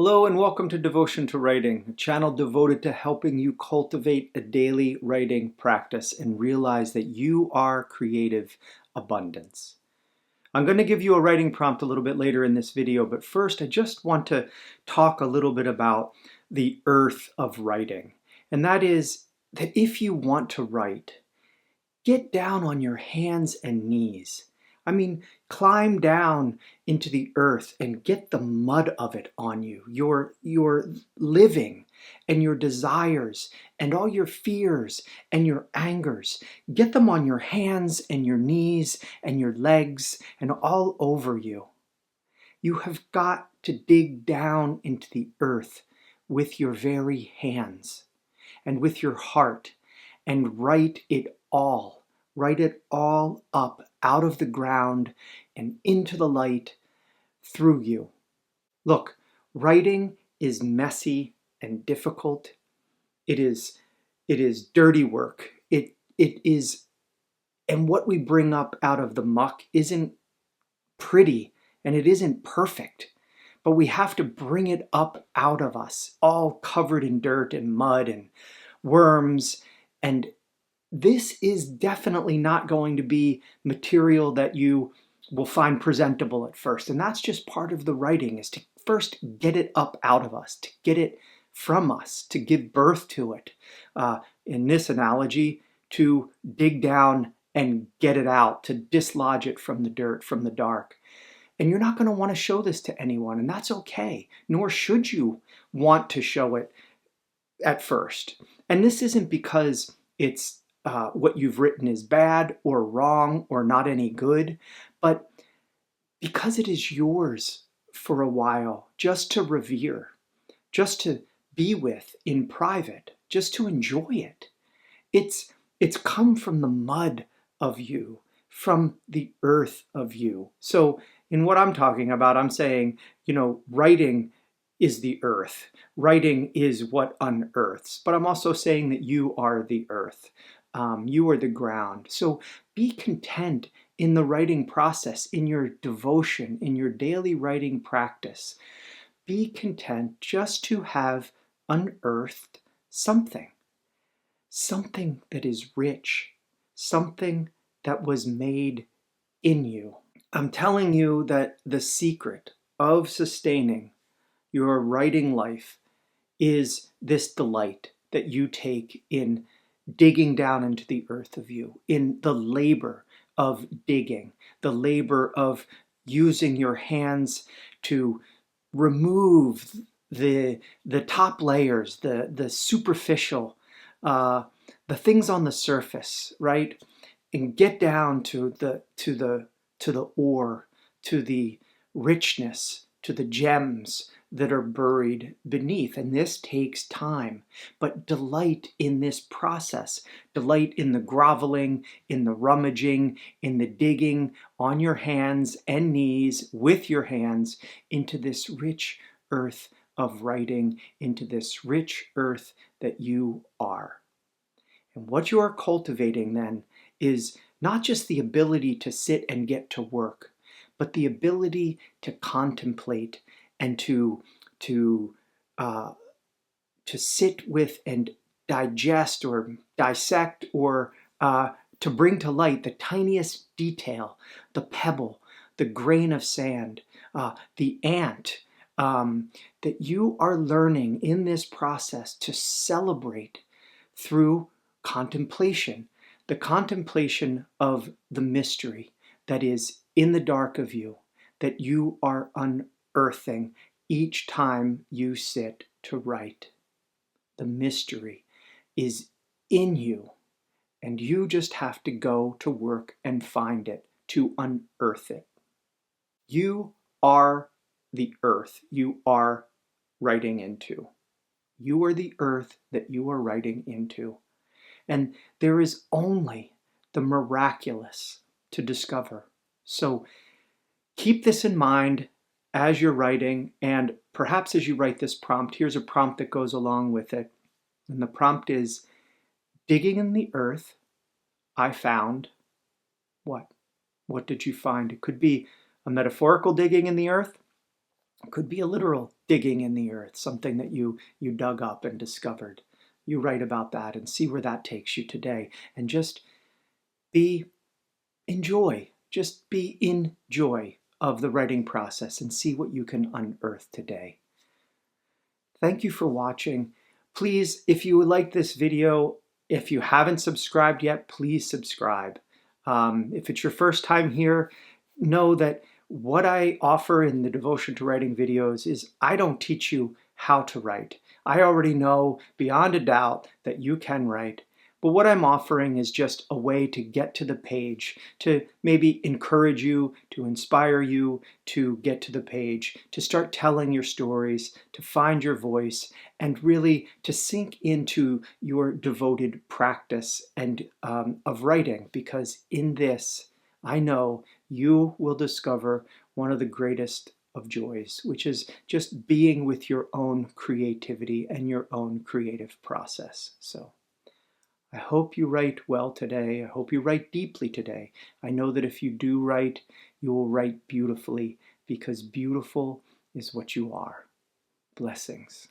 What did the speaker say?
Hello and welcome to Devotion to Writing, a channel devoted to helping you cultivate a daily writing practice and realize that you are creative abundance. I'm going to give you a writing prompt a little bit later in this video, but first I just want to talk a little bit about the earth of writing. And that is that if you want to write, get down on your hands and knees. Climb down into the earth and get the mud of it on you, your living and your desires and all your fears and your angers. Get them on your hands and your knees and your legs and all over you. You have got to dig down into the earth with your very hands and with your heart and write it all. Write it all up out of the ground and into the light through you. Look, writing is messy and difficult. It is dirty work. It is, and what we bring up out of the muck isn't pretty and it isn't perfect. But we have to bring it up out of us, all covered in dirt and mud and worms. And this is definitely not going to be material that you will find presentable at first. And that's just part of the writing, is to first get it up out of us, to get it from us, to give birth to it. In this analogy, to dig down and get it out, to dislodge it from the dirt, from the dark. And you're not going to want to show this to anyone, and that's okay. Nor should you want to show it at first. And this isn't because it's what you've written is bad or wrong or not any good, but because it is yours for a while, just to revere, just to be with in private, just to enjoy it. It's come from the mud of you, from the earth of you. So in what I'm talking about, I'm saying, writing is the earth. Writing is what unearths. But I'm also saying that you are the earth. You are the ground. So be content in the writing process, in your devotion, in your daily writing practice. Be content just to have unearthed something that is rich, something that was made in you. I'm telling you that the secret of sustaining your writing life is this delight that you take in digging down into the earth of you, in the labor of digging, the labor of using your hands to remove the top layers, the superficial, the things on the surface, right? And get down to the ore, to the richness, to the gems that are buried beneath. And this takes time, but delight in this process. Delight in the groveling, in the rummaging, in the digging on your hands and knees with your hands into this rich earth of writing, into this rich earth that you are. And what you are cultivating then is not just the ability to sit and get to work, but the ability to contemplate and to sit with and digest or dissect or to bring to light the tiniest detail, the pebble, the grain of sand, the ant, that you are learning in this process to celebrate through contemplation, the contemplation of the mystery that is in the dark of you, that you are unearthing each time you sit to write. The mystery is in you, and you just have to go to work and find it, to unearth it. You are the earth you are writing into. You are the earth that you are writing into. And there is only the miraculous to discover. So keep this in mind as you're writing, and perhaps as you write this prompt, here's a prompt that goes along with it. And the prompt is, digging in the earth, I found what? What did you find? It could be a metaphorical digging in the earth. It could be a literal digging in the earth, something that you dug up and discovered. You write about that and see where that takes you today. And just be just be in joy of the writing process and see what you can unearth today. Thank you for watching. Please, if you like this video, if you haven't subscribed yet, please subscribe. If it's your first time here, know that what I offer in the Devotion to Writing videos is I don't teach you how to write. I already know beyond a doubt that you can write. But what I'm offering is just a way to get to the page, to maybe encourage you, to inspire you to get to the page, to start telling your stories, to find your voice, and really to sink into your devoted practice and of writing. Because in this, I know you will discover one of the greatest of joys, which is just being with your own creativity and your own creative process. So I hope you write well today. I hope you write deeply today. I know that if you do write, you will write beautifully, because beautiful is what you are. Blessings.